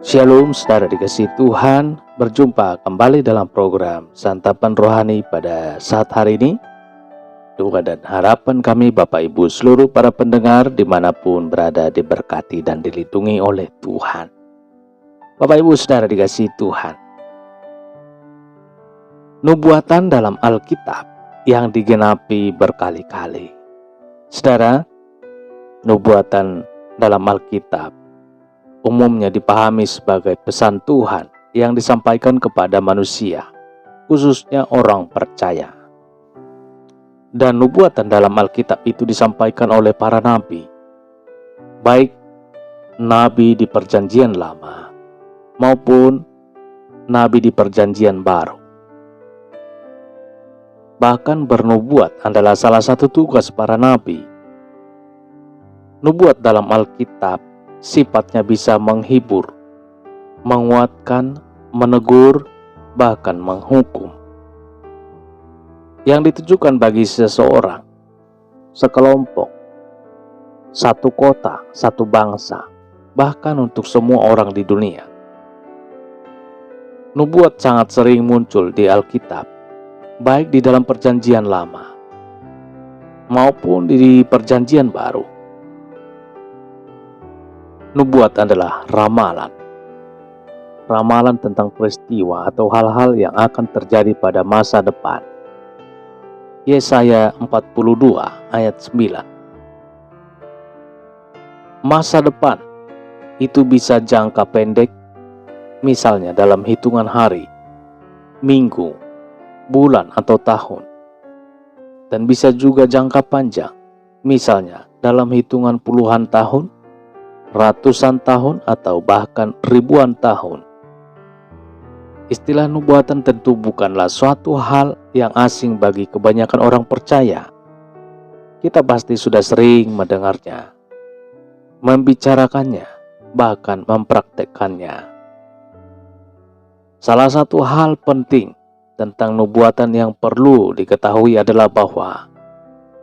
Shalom saudara dikasihi Tuhan, berjumpa kembali dalam program Santapan Rohani pada saat hari ini. Doa dan harapan kami Bapak Ibu seluruh para pendengar dimanapun berada diberkati dan dilindungi oleh Tuhan. Bapak Ibu saudara dikasihi Tuhan, nubuatan dalam Alkitab yang digenapi berkali-kali. Saudara, nubuatan dalam Alkitab umumnya dipahami sebagai pesan Tuhan yang disampaikan kepada manusia, khususnya orang percaya. Dan nubuatan dalam Alkitab itu disampaikan oleh para nabi, baik nabi di Perjanjian Lama maupun nabi di Perjanjian Baru. Bahkan bernubuat adalah salah satu tugas para nabi. Nubuat dalam Alkitab sifatnya bisa menghibur, menguatkan, menegur, bahkan menghukum. Yang ditujukan bagi seseorang, sekelompok, satu kota, satu bangsa, bahkan untuk semua orang di dunia. Nubuat sangat sering muncul di Alkitab, baik di dalam Perjanjian Lama maupun di Perjanjian Baru. Nubuat adalah ramalan. Ramalan tentang peristiwa atau hal-hal yang akan terjadi pada masa depan. Yesaya 42 ayat 9. Masa depan itu bisa jangka pendek, misalnya dalam hitungan hari, minggu, bulan atau tahun. Dan bisa juga jangka panjang, misalnya dalam hitungan puluhan tahun, ratusan tahun, atau bahkan ribuan tahun. Istilah nubuatan tentu bukanlah suatu hal yang asing bagi kebanyakan orang percaya. Kita pasti sudah sering mendengarnya, membicarakannya, bahkan mempraktekkannya. Salah satu hal penting tentang nubuatan yang perlu diketahui adalah bahwa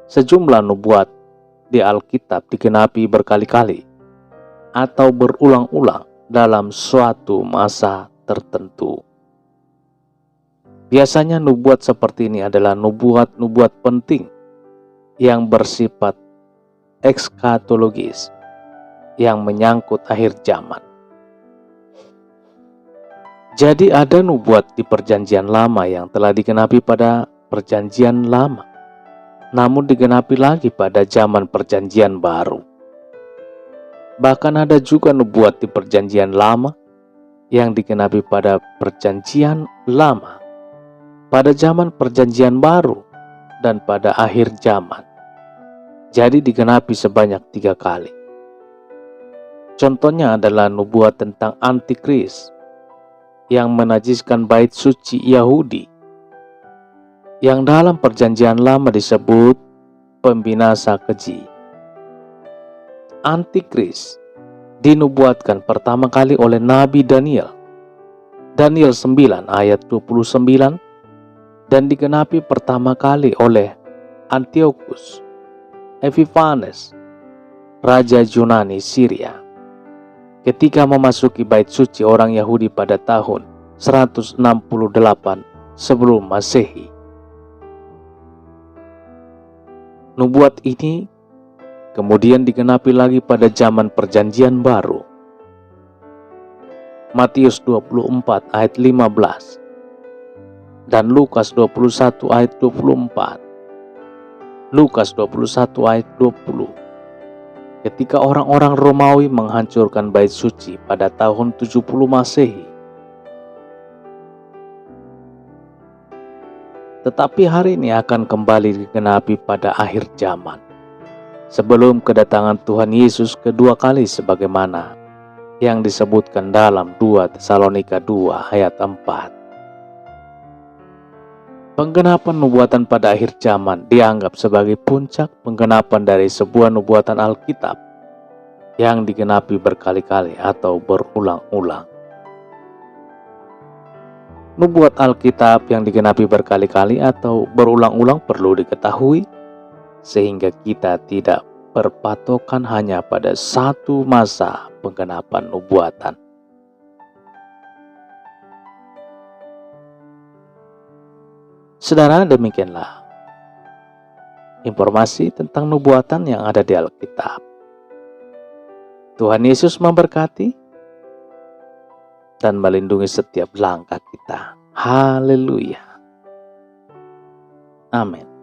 sejumlah nubuat di Alkitab digenapi berkali-kali atau berulang-ulang dalam suatu masa tertentu. Biasanya nubuat seperti ini adalah nubuat-nubuat penting yang bersifat ekskatologis, yang menyangkut akhir zaman. Jadi ada nubuat di Perjanjian Lama yang telah digenapi pada Perjanjian Lama, namun digenapi lagi pada zaman Perjanjian Baru. Bahkan ada juga nubuat di Perjanjian Lama yang digenapi pada Perjanjian Lama, pada zaman Perjanjian Baru, dan pada akhir zaman. Jadi digenapi sebanyak 3 kali. Contohnya adalah nubuat tentang Antikris yang menajiskan bait suci Yahudi, yang dalam Perjanjian Lama disebut pembinasa keji. Antikris dinubuatkan pertama kali oleh Nabi Daniel. Daniel 9 ayat 29, dan digenapi pertama kali oleh Antiochus Epiphanes, Raja Yunani Syria, ketika memasuki bait suci orang Yahudi pada tahun 168 sebelum Masehi. Nubuat ini kemudian digenapi lagi pada zaman Perjanjian Baru. Matius 24 ayat 15 dan Lukas 21 ayat 24. Lukas 21 ayat 20. Ketika orang-orang Romawi menghancurkan bait suci pada tahun 70 Masehi. Tetapi hari ini akan kembali digenapi pada akhir zaman, sebelum kedatangan Tuhan Yesus kedua kali, sebagaimana yang disebutkan dalam 2 Tesalonika 2 ayat 4. Penggenapan nubuatan pada akhir zaman dianggap sebagai puncak penggenapan dari sebuah nubuatan Alkitab yang digenapi berkali-kali atau berulang-ulang. Nubuat Alkitab yang digenapi berkali-kali atau berulang-ulang perlu diketahui sehingga kita tidak berpatokan hanya pada satu masa penggenapan nubuatan. Saudara, demikianlah informasi tentang nubuatan yang ada di Alkitab. Tuhan Yesus memberkati dan melindungi setiap langkah kita. Haleluya. Amin.